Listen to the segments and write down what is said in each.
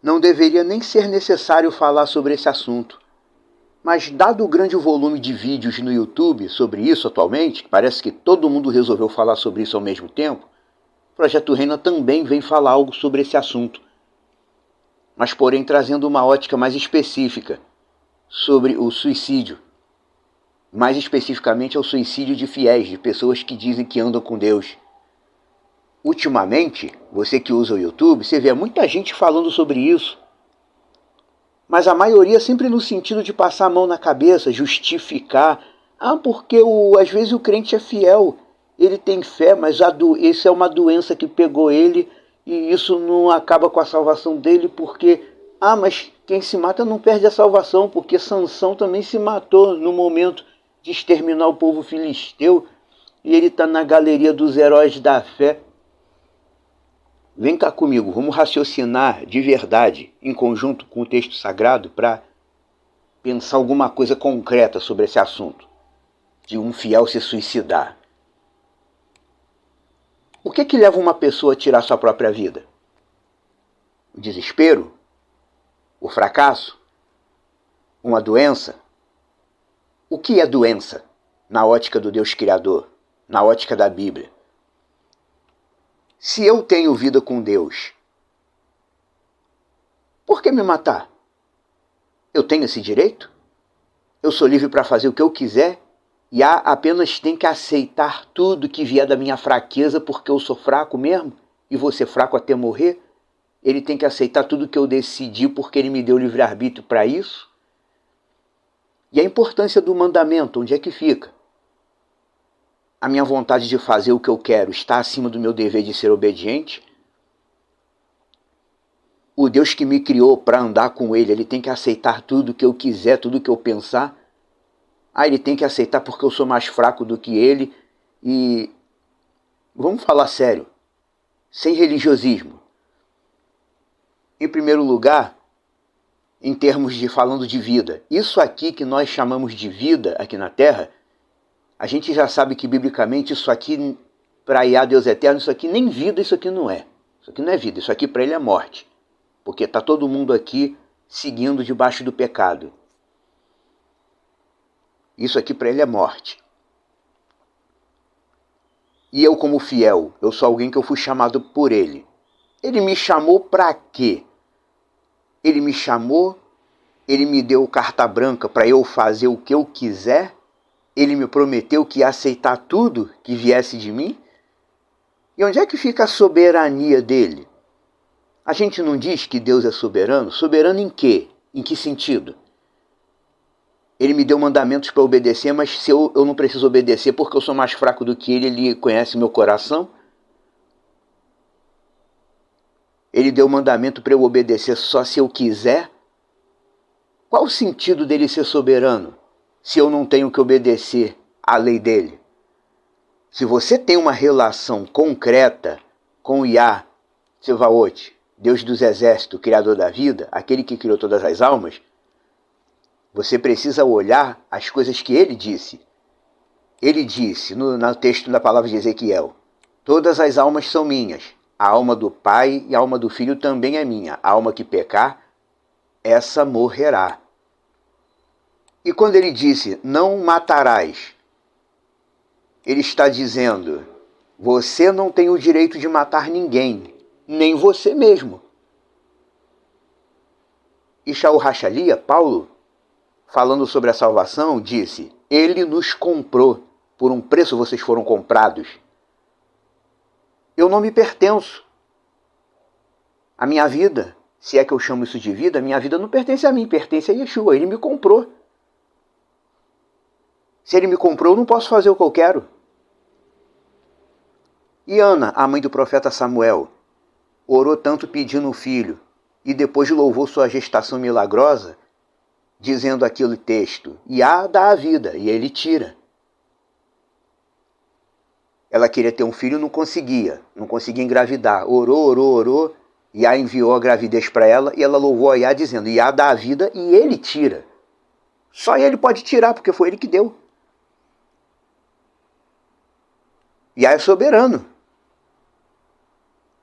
Não deveria nem ser necessário falar sobre esse assunto. Mas dado o grande volume de vídeos no YouTube sobre isso atualmente, parece que todo mundo resolveu falar sobre isso ao mesmo tempo, o Projeto Reina também vem falar algo sobre esse assunto, mas porém trazendo uma ótica mais específica sobre o suicídio. Mais especificamente ao suicídio de fiéis, de pessoas que dizem que andam com Deus. Ultimamente, você que usa o YouTube, você vê muita gente falando sobre isso. Mas a maioria sempre no sentido de passar a mão na cabeça, justificar. Porque às vezes o crente é fiel, ele tem fé, mas isso é uma doença que pegou ele e isso não acaba com a salvação dele porque... mas quem se mata não perde a salvação, porque Sansão também se matou no momento de exterminar o povo filisteu e ele está na galeria dos heróis da fé. Vem cá comigo, vamos raciocinar de verdade, em conjunto com o texto sagrado, para pensar alguma coisa concreta sobre esse assunto, de um fiel se suicidar. O que leva uma pessoa a tirar sua própria vida? O desespero? O fracasso? Uma doença? O que é doença na ótica do Deus Criador, na ótica da Bíblia? Se eu tenho vida com Deus, por que me matar? Eu tenho esse direito? Eu sou livre para fazer o que eu quiser e apenas tem que aceitar tudo que vier da minha fraqueza porque eu sou fraco mesmo e vou ser fraco até morrer? Ele tem que aceitar tudo que eu decidi porque ele me deu livre-arbítrio para isso? E a importância do mandamento, onde é que fica? A minha vontade de fazer o que eu quero está acima do meu dever de ser obediente? O Deus que me criou para andar com ele, ele tem que aceitar tudo que eu quiser, tudo que eu pensar? Ele tem que aceitar porque eu sou mais fraco do que ele e... Vamos falar sério, sem religiosismo. Em primeiro lugar, em termos de falando de vida, isso aqui que nós chamamos de vida aqui na Terra, a gente já sabe que biblicamente isso aqui, para Iá, Deus eterno, isso aqui nem vida, isso aqui não é. Isso aqui não é vida, isso aqui para ele é morte. Porque está todo mundo aqui seguindo debaixo do pecado. Isso aqui para ele é morte. E eu como fiel, eu sou alguém que eu fui chamado por ele. Ele me chamou para quê? Ele me chamou, ele me deu carta branca para eu fazer o que eu quiser? Ele me prometeu que ia aceitar tudo que viesse de mim? E onde é que fica a soberania dele? A gente não diz que Deus é soberano? Soberano em quê? Em que sentido? Ele me deu mandamentos para obedecer, mas se eu não preciso obedecer porque eu sou mais fraco do que ele conhece meu coração? Ele deu mandamento para eu obedecer só se eu quiser? Qual o sentido dele ser soberano, se eu não tenho que obedecer à lei dele? Se você tem uma relação concreta com Yah Tsevaot, Deus dos exércitos, Criador da vida, aquele que criou todas as almas, você precisa olhar as coisas que ele disse. Ele disse, no texto da palavra de Ezequiel, todas as almas são minhas, a alma do Pai e a alma do Filho também é minha, a alma que pecar, essa morrerá. E quando ele disse, não matarás, ele está dizendo, você não tem o direito de matar ninguém, nem você mesmo. E Shaul Hachalia, Paulo, falando sobre a salvação, disse, ele nos comprou, por um preço vocês foram comprados. Eu não me pertenço. A minha vida, se é que eu chamo isso de vida, a minha vida não pertence a mim, pertence a Yeshua, ele me comprou. Se ele me comprou, eu não posso fazer o que eu quero. E Ana, a mãe do profeta Samuel, orou tanto pedindo um filho, e depois louvou sua gestação milagrosa, dizendo aquele texto, Yah dá a vida, e ele tira. Ela queria ter um filho e não conseguia engravidar. Orou, Yah enviou a gravidez para ela, e ela louvou a Yah dizendo, Yah dá a vida e ele tira. Só ele pode tirar, porque foi ele que deu. Yah é soberano.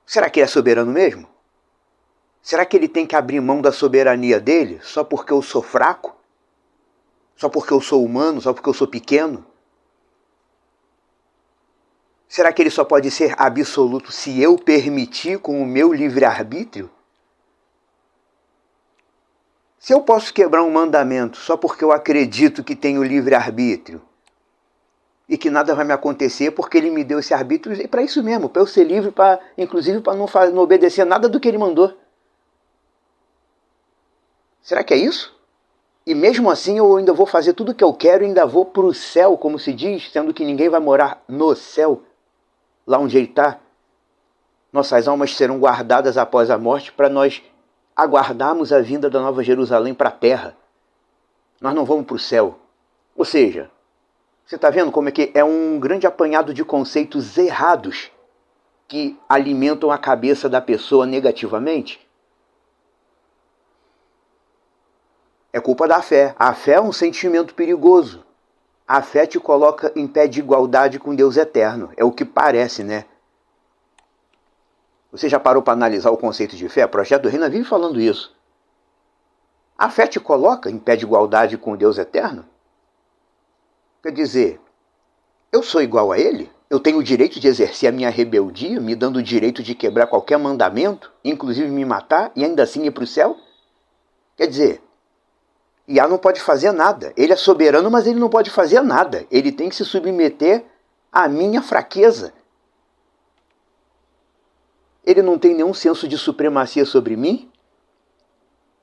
Será que ele é soberano mesmo? Será que ele tem que abrir mão da soberania dele só porque eu sou fraco? Só porque eu sou humano? Só porque eu sou pequeno? Será que ele só pode ser absoluto se eu permitir com o meu livre-arbítrio? Se eu posso quebrar um mandamento só porque eu acredito que tenho livre-arbítrio e que nada vai me acontecer porque ele me deu esse arbítrio, é para isso mesmo, para eu ser livre, inclusive para não obedecer nada do que ele mandou. Será que é isso? E mesmo assim eu ainda vou fazer tudo o que eu quero e ainda vou para o céu, como se diz, sendo que ninguém vai morar no céu, lá onde ele está. Nossas almas serão guardadas após a morte para nós aguardarmos a vinda da Nova Jerusalém para a terra. Nós não vamos para o céu. Ou seja, você está vendo como é que é um grande apanhado de conceitos errados que alimentam a cabeça da pessoa negativamente? É culpa da fé. A fé é um sentimento perigoso. A fé te coloca em pé de igualdade com Deus eterno. É o que parece, né? Você já parou para analisar o conceito de fé? O Projeto do Reino vive falando isso. A fé te coloca em pé de igualdade com Deus eterno? Quer dizer, eu sou igual a ele? Eu tenho o direito de exercer a minha rebeldia, me dando o direito de quebrar qualquer mandamento, inclusive me matar, e ainda assim ir para o céu? Quer dizer, Iá não pode fazer nada. Ele é soberano, mas ele não pode fazer nada. Ele tem que se submeter à minha fraqueza. Ele não tem nenhum senso de supremacia sobre mim?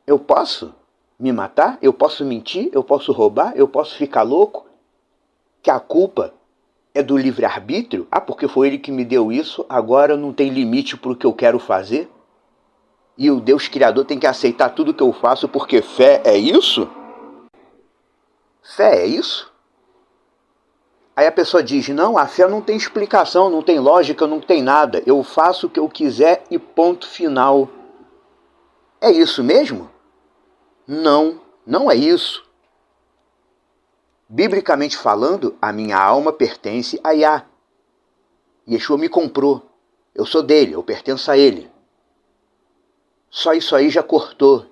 Eu posso me matar? Eu posso mentir? Eu posso roubar? Eu posso ficar louco? Que a culpa é do livre-arbítrio? Ah, porque foi ele que me deu isso, agora não tem limite para o que eu quero fazer? E o Deus Criador tem que aceitar tudo que eu faço porque fé é isso? Fé é isso? Aí a pessoa diz, não, a fé não tem explicação, não tem lógica, não tem nada. Eu faço o que eu quiser e ponto final. É isso mesmo? Não, não é isso. Biblicamente falando, a minha alma pertence a Iá. Yeshua me comprou. Eu sou dele, eu pertenço a ele. Só isso aí já cortou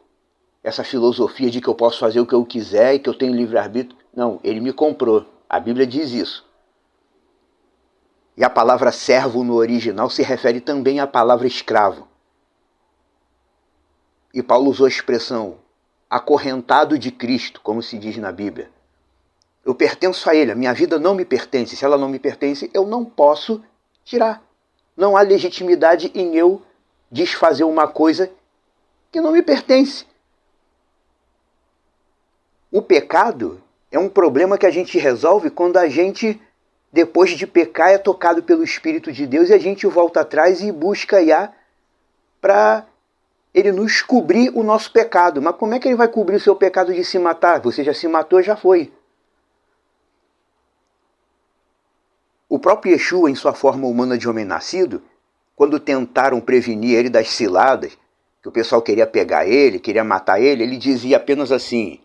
essa filosofia de que eu posso fazer o que eu quiser e que eu tenho livre-arbítrio. Não, ele me comprou. A Bíblia diz isso. E a palavra servo no original se refere também à palavra escravo. E Paulo usou a expressão acorrentado de Cristo, como se diz na Bíblia. Eu pertenço a ele, a minha vida não me pertence. Se ela não me pertence, eu não posso tirar. Não há legitimidade em eu desfazer uma coisa que não me pertence. O pecado é um problema que a gente resolve quando a gente, depois de pecar, é tocado pelo Espírito de Deus e a gente volta atrás e busca Iá para ele nos cobrir o nosso pecado. Mas como é que ele vai cobrir o seu pecado de se matar? Você já se matou, já foi. O próprio Yeshua, em sua forma humana de homem nascido, quando tentaram prevenir ele das ciladas, que o pessoal queria pegar ele, queria matar ele, ele dizia apenas assim,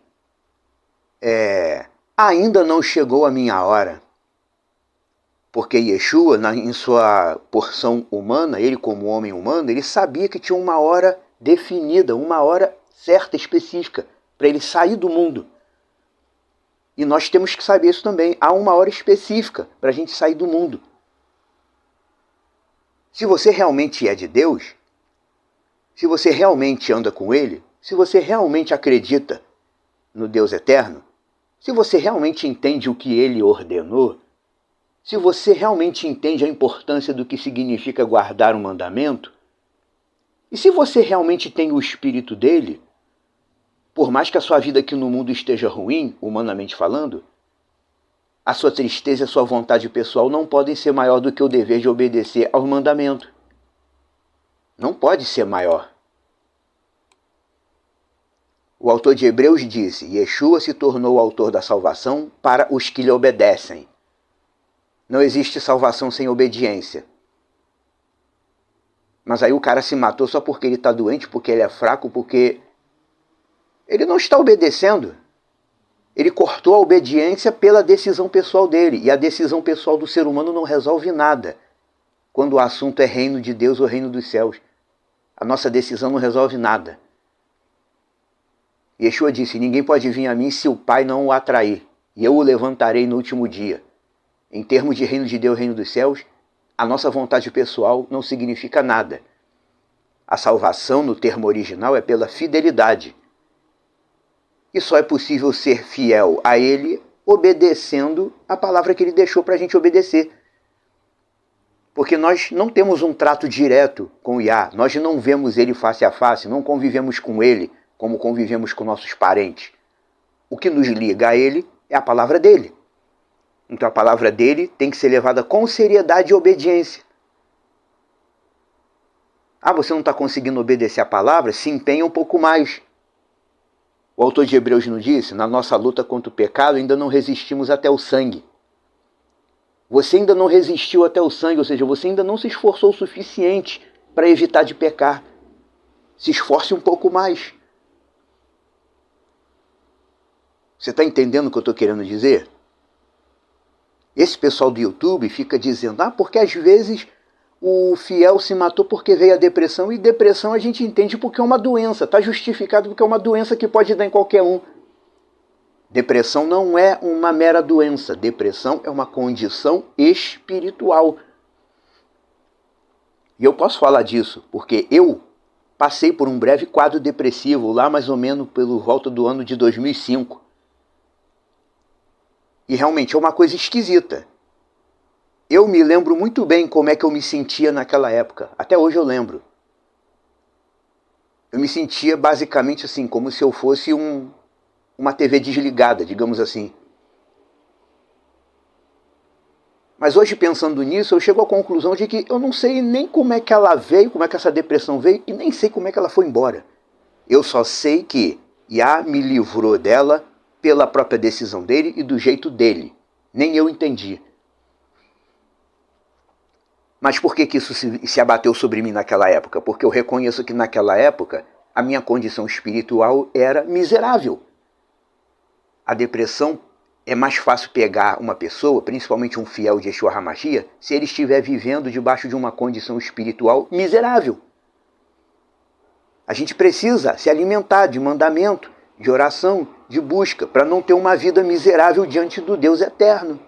ainda não chegou a minha hora. Porque Yeshua, em sua porção humana, ele como homem humano, ele sabia que tinha uma hora definida, uma hora certa, específica, para ele sair do mundo. E nós temos que saber isso também. Há uma hora específica para a gente sair do mundo. Se você realmente é de Deus, se você realmente anda com Ele, se você realmente acredita no Deus eterno, se você realmente entende o que Ele ordenou, se você realmente entende a importância do que significa guardar um mandamento, e se você realmente tem o Espírito dele, por mais que a sua vida aqui no mundo esteja ruim, humanamente falando, a sua tristeza e a sua vontade pessoal não podem ser maior do que o dever de obedecer aos mandamentos. Não pode ser maior. O autor de Hebreus disse, Yeshua se tornou o autor da salvação para os que lhe obedecem. Não existe salvação sem obediência. Mas aí o cara se matou só porque ele está doente, porque ele é fraco, porque ele não está obedecendo. Ele cortou a obediência pela decisão pessoal dele. E a decisão pessoal do ser humano não resolve nada quando o assunto é reino de Deus ou reino dos céus. A nossa decisão não resolve nada. Yeshua disse, ninguém pode vir a mim se o Pai não o atrair, e eu o levantarei no último dia. Em termos de reino de Deus, reino dos céus, a nossa vontade pessoal não significa nada. A salvação, no termo original, é pela fidelidade. E só é possível ser fiel a Ele obedecendo a palavra que Ele deixou para a gente obedecer. Porque nós não temos um trato direto com o Yah, nós não vemos Ele face a face, não convivemos com Ele como convivemos com nossos parentes. O que nos liga a Ele é a palavra dEle. Então a palavra dEle tem que ser levada com seriedade e obediência. Ah, você não está conseguindo obedecer a palavra? Se empenha um pouco mais. O autor de Hebreus nos disse, na nossa luta contra o pecado ainda não resistimos até o sangue. Você ainda não resistiu até o sangue, ou seja, você ainda não se esforçou o suficiente para evitar de pecar. Se esforce um pouco mais. Você está entendendo o que eu estou querendo dizer? Esse pessoal do YouTube fica dizendo, porque às vezes o fiel se matou porque veio a depressão, e depressão a gente entende porque é uma doença, está justificado porque é uma doença que pode dar em qualquer um. Depressão não é uma mera doença, depressão é uma condição espiritual. E eu posso falar disso porque eu passei por um breve quadro depressivo lá mais ou menos pelo volta do ano de 2005. E realmente é uma coisa esquisita. Eu me lembro muito bem como é que eu me sentia naquela época. Até hoje eu lembro. Eu me sentia basicamente assim, como se eu fosse uma TV desligada, digamos assim. Mas hoje, pensando nisso, eu chego à conclusão de que eu não sei nem como é que ela veio, como é que essa depressão veio, e nem sei como é que ela foi embora. Eu só sei que Yah me livrou dela pela própria decisão dele e do jeito dele. Nem eu entendi. Mas por que isso se abateu sobre mim naquela época? Porque eu reconheço que naquela época a minha condição espiritual era miserável. A depressão é mais fácil pegar uma pessoa, principalmente um fiel de Yeshua HaMashiach, se ele estiver vivendo debaixo de uma condição espiritual miserável. A gente precisa se alimentar de mandamento, de oração, de busca, para não ter uma vida miserável diante do Deus eterno.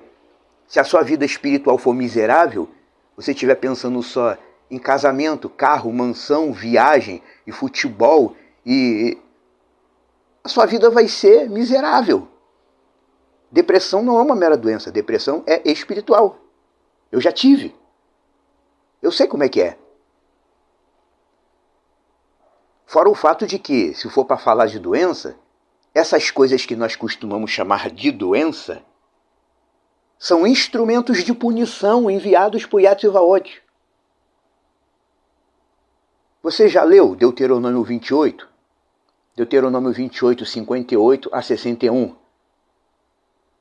Se a sua vida espiritual for miserável, você estiver pensando só em casamento, carro, mansão, viagem e futebol, e a sua vida vai ser miserável. Depressão não é uma mera doença, depressão é espiritual. Eu já tive. Eu sei como é que é. Fora o fato de que, se for para falar de doença, essas coisas que nós costumamos chamar de doença são instrumentos de punição enviados por Yahweh. Você já leu Deuteronômio 28? Deuteronômio 28, 58 a 61.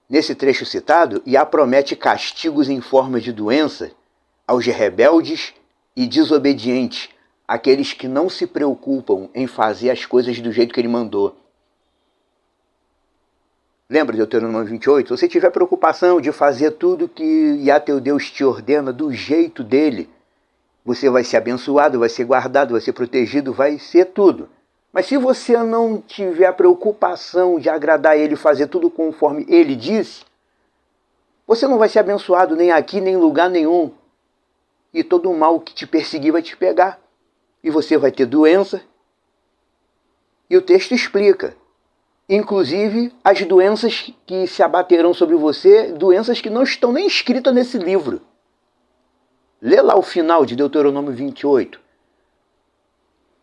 Nesse trecho citado, Yah promete castigos em forma de doença aos rebeldes e desobedientes, aqueles que não se preocupam em fazer as coisas do jeito que ele mandou. Lembra de Deuteronômio 28? Se você tiver preocupação de fazer tudo que Yah teu Deus te ordena do jeito dele, você vai ser abençoado, vai ser guardado, vai ser protegido, vai ser tudo. Mas se você não tiver a preocupação de agradar ele, fazer tudo conforme ele disse, você não vai ser abençoado nem aqui, nem em lugar nenhum. E todo o mal que te perseguir vai te pegar. E você vai ter doença. E o texto explica. Inclusive as doenças que se abaterão sobre você, doenças que não estão nem escritas nesse livro. Lê lá o final de Deuteronômio 28.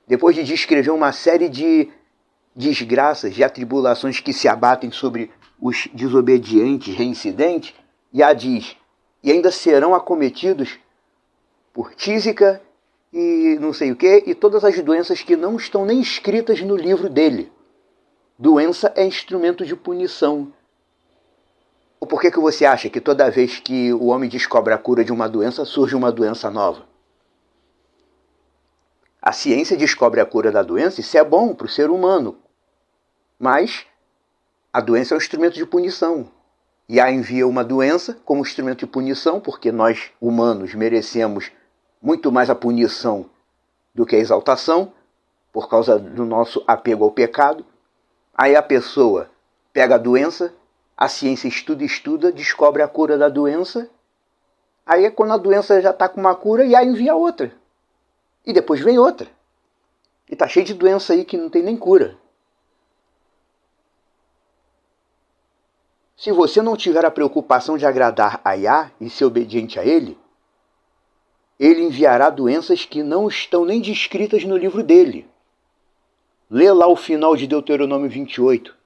Depois de descrever uma série de desgraças, de atribulações que se abatem sobre os desobedientes, reincidentes, Yah diz, e ainda serão acometidos por tísica e não sei o que, e todas as doenças que não estão nem escritas no livro dele. Doença é instrumento de punição. Ou por que você acha que toda vez que o homem descobre a cura de uma doença, surge uma doença nova? A ciência descobre a cura da doença, isso é bom para o ser humano. Mas a doença é um instrumento de punição. E Yah envia uma doença como instrumento de punição, porque nós, humanos, merecemos muito mais a punição do que a exaltação, por causa do nosso apego ao pecado. Aí a pessoa pega a doença, a ciência estuda, descobre a cura da doença. Aí é quando a doença já está com uma cura, e aí envia outra. E depois vem outra. E está cheio de doença aí que não tem nem cura. Se você não tiver a preocupação de agradar a Yah e ser obediente a Ele, Ele enviará doenças que não estão nem descritas no livro dele. Lê lá o final de Deuteronômio 28.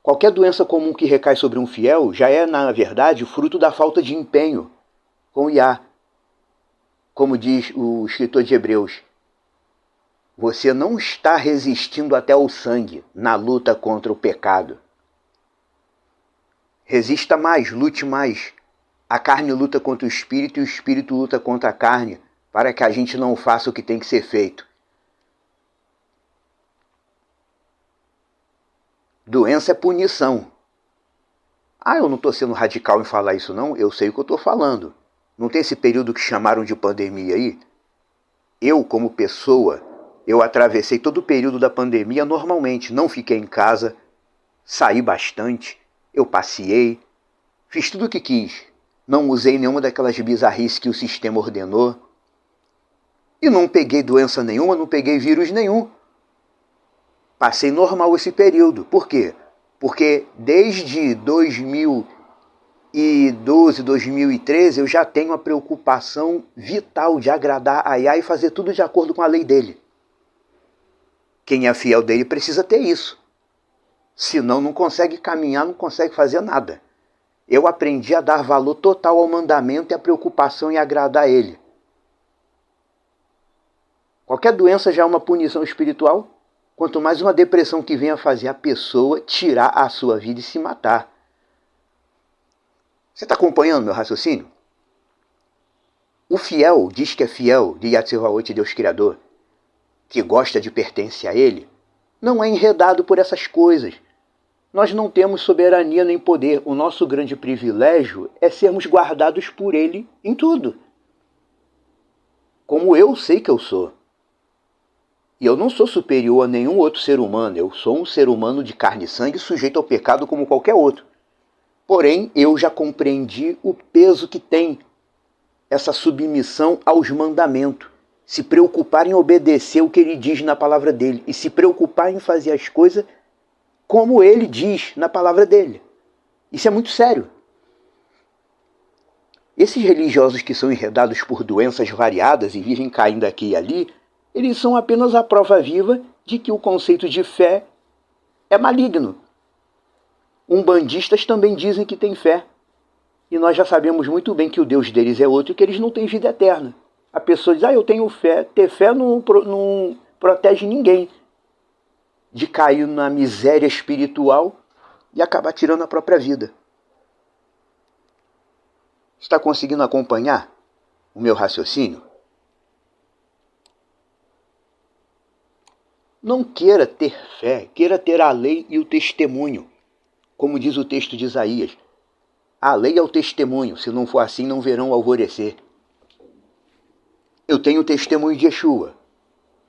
Qualquer doença comum que recai sobre um fiel já é, na verdade, fruto da falta de empenho com Yah. Como diz o escritor de Hebreus, você não está resistindo até ao sangue na luta contra o pecado. Resista mais, lute mais. A carne luta contra o espírito e o espírito luta contra a carne, para que a gente não faça o que tem que ser feito. Doença é punição. Eu não estou sendo radical em falar isso não, eu sei o que eu estou falando. Não tem esse período que chamaram de pandemia aí? Eu, como pessoa, eu atravessei todo o período da pandemia normalmente. Não fiquei em casa, saí bastante, eu passeei, fiz tudo o que quis. Não usei nenhuma daquelas bizarrices que o sistema ordenou. E não peguei doença nenhuma, não peguei vírus nenhum. Passei normal esse período. Por quê? Porque desde 2012, 2013, eu já tenho a preocupação vital de agradar a Yah e fazer tudo de acordo com a lei dele. Quem é fiel dele precisa ter isso. Senão não consegue caminhar, não consegue fazer nada. Eu aprendi a dar valor total ao mandamento e a preocupação em agradar a ele. Qualquer doença já é uma punição espiritual. Quanto mais uma depressão que venha fazer a pessoa tirar a sua vida e se matar. Você está acompanhando meu raciocínio? O fiel diz que é fiel de Yahtzevahot, Deus Criador, que gosta de pertencer a Ele, não é enredado por essas coisas. Nós não temos soberania nem poder. O nosso grande privilégio é sermos guardados por Ele em tudo. Como eu sei que eu sou. E eu não sou superior a nenhum outro ser humano. Eu sou um ser humano de carne e sangue, sujeito ao pecado como qualquer outro. Porém, eu já compreendi o peso que tem essa submissão aos mandamentos. Se preocupar em obedecer o que ele diz na palavra dele. E se preocupar em fazer as coisas como ele diz na palavra dele. Isso é muito sério. Esses religiosos que são enredados por doenças variadas e vivem caindo aqui e ali, eles são apenas a prova viva de que o conceito de fé é maligno. Umbandistas também dizem que têm fé. E nós já sabemos muito bem que o Deus deles é outro e que eles não têm vida eterna. A pessoa diz, eu tenho fé. Ter fé não protege ninguém de cair na miséria espiritual e acabar tirando a própria vida. Está conseguindo acompanhar o meu raciocínio? Não queira ter fé, queira ter a lei e o testemunho. Como diz o texto de Isaías, a lei é o testemunho, se não for assim não verão o alvorecer. Eu tenho o testemunho de Yeshua,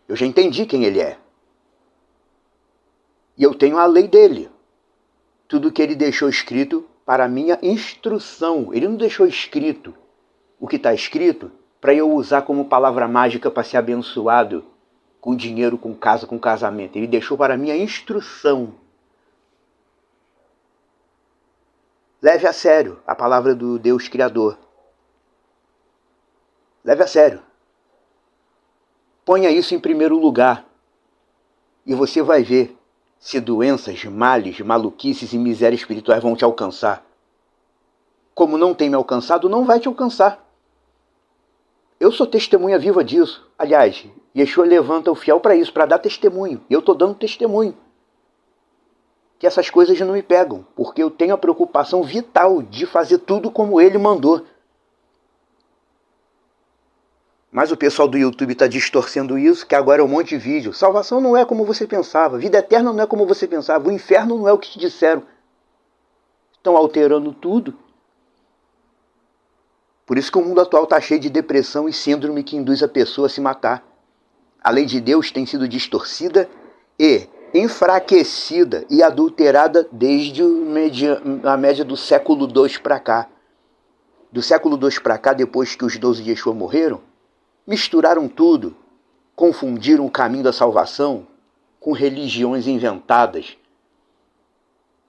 eu já entendi quem ele é. E eu tenho a lei dele, tudo que ele deixou escrito para a minha instrução. Ele não deixou escrito o que está escrito para eu usar como palavra mágica para ser abençoado com dinheiro, com casa, com casamento. Ele deixou para a minha instrução. Leve a sério a palavra do Deus Criador. Leve a sério. Ponha isso em primeiro lugar. E você vai ver se doenças, males, maluquices e misérias espirituais vão te alcançar. Como não tem me alcançado, não vai te alcançar. Eu sou testemunha viva disso. Aliás, Yeshua levanta o fiel para isso, para dar testemunho. E eu estou dando testemunho. Que essas coisas não me pegam, porque eu tenho a preocupação vital de fazer tudo como ele mandou. Mas o pessoal do YouTube está distorcendo isso, que agora é um monte de vídeo. Salvação não é como você pensava. Vida eterna não é como você pensava. O inferno não é o que te disseram. Estão alterando tudo. Por isso que o mundo atual está cheio de depressão e síndrome que induz a pessoa a se matar. A lei de Deus tem sido distorcida e enfraquecida e adulterada desde a média do século II para cá. Do século II para cá, depois que os 12 de Yeshua morreram, misturaram tudo, confundiram o caminho da salvação com religiões inventadas.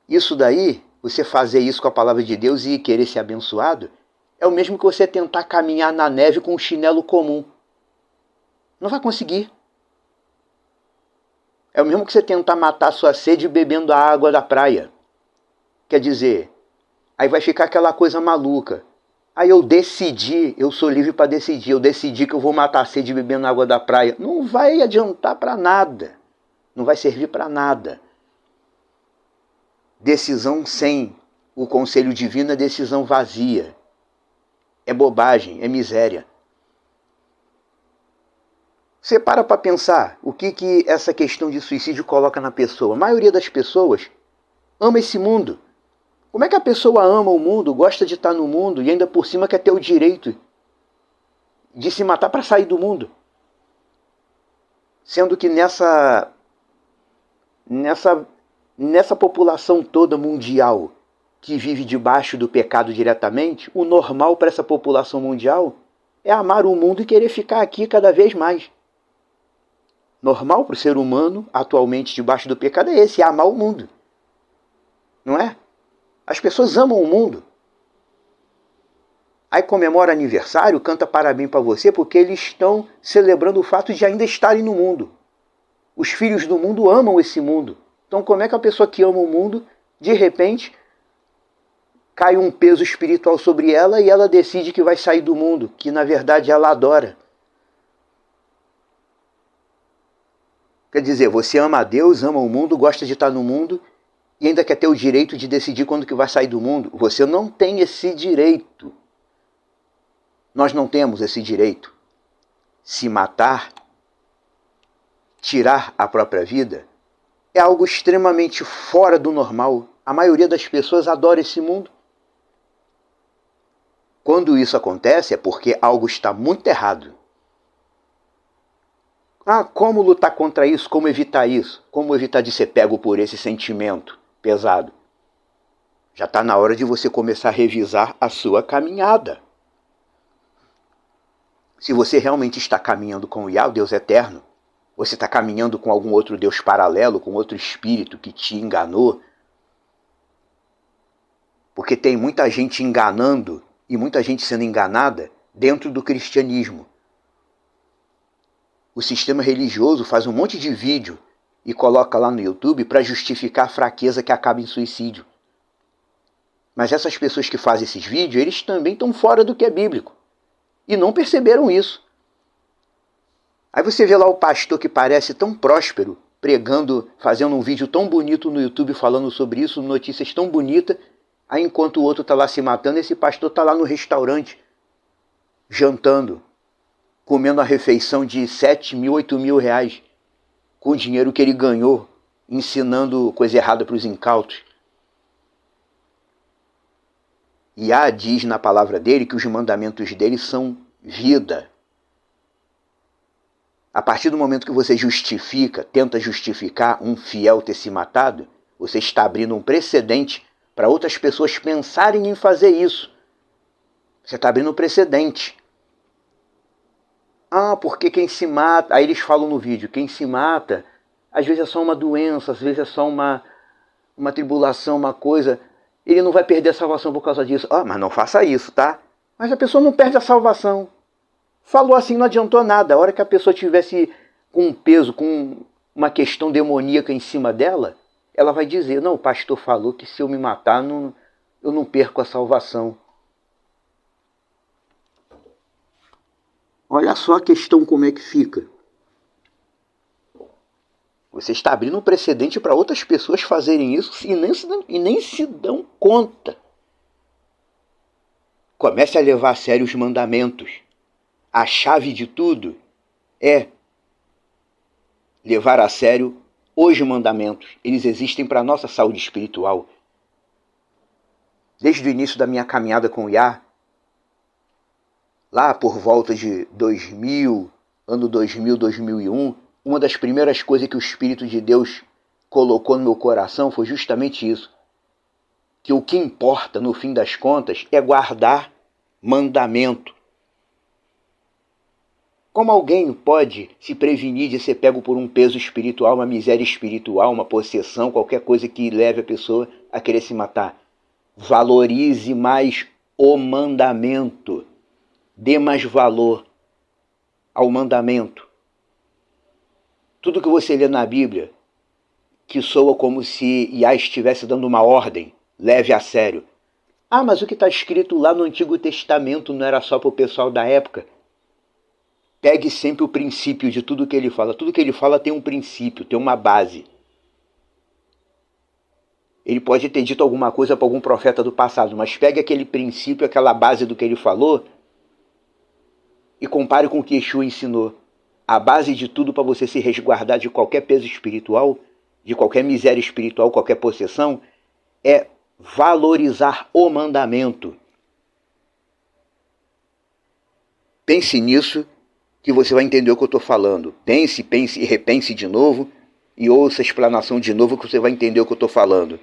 Isso daí, você fazer isso com a palavra de Deus e querer ser abençoado, é o mesmo que você tentar caminhar na neve com um chinelo comum. Não vai conseguir. É o mesmo que você tentar matar a sua sede bebendo a água da praia. Quer dizer, aí vai ficar aquela coisa maluca. Aí eu decidi, eu sou livre para decidir, eu decidi que eu vou matar a sede bebendo água da praia. Não vai adiantar para nada. Não vai servir para nada. Decisão sem o conselho divino é decisão vazia. É bobagem, é miséria. Você para pensar o que essa questão de suicídio coloca na pessoa. A maioria das pessoas ama esse mundo. Como é que a pessoa ama o mundo, gosta de estar no mundo e ainda por cima quer ter o direito de se matar para sair do mundo? Sendo que nessa população toda mundial que vive debaixo do pecado diretamente, o normal para essa população mundial é amar o mundo e querer ficar aqui cada vez mais. Normal para o ser humano, atualmente debaixo do pecado, é esse, é amar o mundo. Não é? As pessoas amam o mundo. Aí comemora aniversário, canta parabéns para você, porque eles estão celebrando o fato de ainda estarem no mundo. Os filhos do mundo amam esse mundo. Então como é que a pessoa que ama o mundo, de repente, cai um peso espiritual sobre ela e ela decide que vai sair do mundo, que na verdade ela adora? Quer dizer, você ama a Deus, ama o mundo, gosta de estar no mundo e ainda quer ter o direito de decidir quando que vai sair do mundo. Você não tem esse direito. Nós não temos esse direito. Se matar, tirar a própria vida, é algo extremamente fora do normal. A maioria das pessoas adora esse mundo. Quando isso acontece é porque algo está muito errado. Como lutar contra isso? Como evitar isso? Como evitar de ser pego por esse sentimento pesado? Já está na hora de você começar a revisar a sua caminhada. Se você realmente está caminhando com o Yah, o Deus eterno, você está caminhando com algum outro Deus paralelo, com outro espírito que te enganou. Porque tem muita gente enganando e muita gente sendo enganada dentro do cristianismo. O sistema religioso faz um monte de vídeo e coloca lá no YouTube para justificar a fraqueza que acaba em suicídio. Mas essas pessoas que fazem esses vídeos, eles também estão fora do que é bíblico. E não perceberam isso. Aí você vê lá o pastor que parece tão próspero, pregando, fazendo um vídeo tão bonito no YouTube falando sobre isso, notícias tão bonitas. Aí enquanto o outro está lá se matando, esse pastor está lá no restaurante, jantando, comendo a refeição de 7 mil, 8 mil reais, com o dinheiro que ele ganhou, ensinando coisa errada para os incautos. Yah diz na palavra dele que os mandamentos dele são vida. A partir do momento que você tenta justificar um fiel ter se matado, você está abrindo um precedente para outras pessoas pensarem em fazer isso. Você está abrindo um precedente. Porque quem se mata... Aí eles falam no vídeo, quem se mata, às vezes é só uma doença, às vezes é só uma tribulação, uma coisa... Ele não vai perder a salvação por causa disso. Mas não faça isso, tá? Mas a pessoa não perde a salvação. Falou assim, não adiantou nada. A hora que a pessoa tivesse com um peso, com uma questão demoníaca em cima dela, ela vai dizer, não, o pastor falou que se eu me matar, eu não perco a salvação. Olha só a questão como é que fica. Você está abrindo um precedente para outras pessoas fazerem isso e nem se dão conta. Comece a levar a sério os mandamentos. A chave de tudo é levar a sério os mandamentos. Eles existem para a nossa saúde espiritual. Desde o início da minha caminhada com o Yah, lá por volta de 2000, ano 2000, 2001, uma das primeiras coisas que o Espírito de Deus colocou no meu coração foi justamente isso. Que o que importa, no fim das contas, é guardar mandamento. Como alguém pode se prevenir de ser pego por um peso espiritual, uma miséria espiritual, uma possessão, qualquer coisa que leve a pessoa a querer se matar? Valorize mais o mandamento. Dê mais valor ao mandamento. Tudo que você lê na Bíblia, que soa como se Iá estivesse dando uma ordem, leve a sério. Ah, mas o que está escrito lá no Antigo Testamento não era só para o pessoal da época? Pegue sempre o princípio de tudo que ele fala. Tudo que ele fala tem um princípio, tem uma base. Ele pode ter dito alguma coisa para algum profeta do passado, mas pegue aquele princípio, aquela base do que ele falou e compare com o que Yeshua ensinou. A base de tudo para você se resguardar de qualquer peso espiritual, de qualquer miséria espiritual, qualquer possessão, é valorizar o mandamento. Pense nisso, que você vai entender o que eu estou falando. Pense e repense de novo, e ouça a explanação de novo, que você vai entender o que eu estou falando.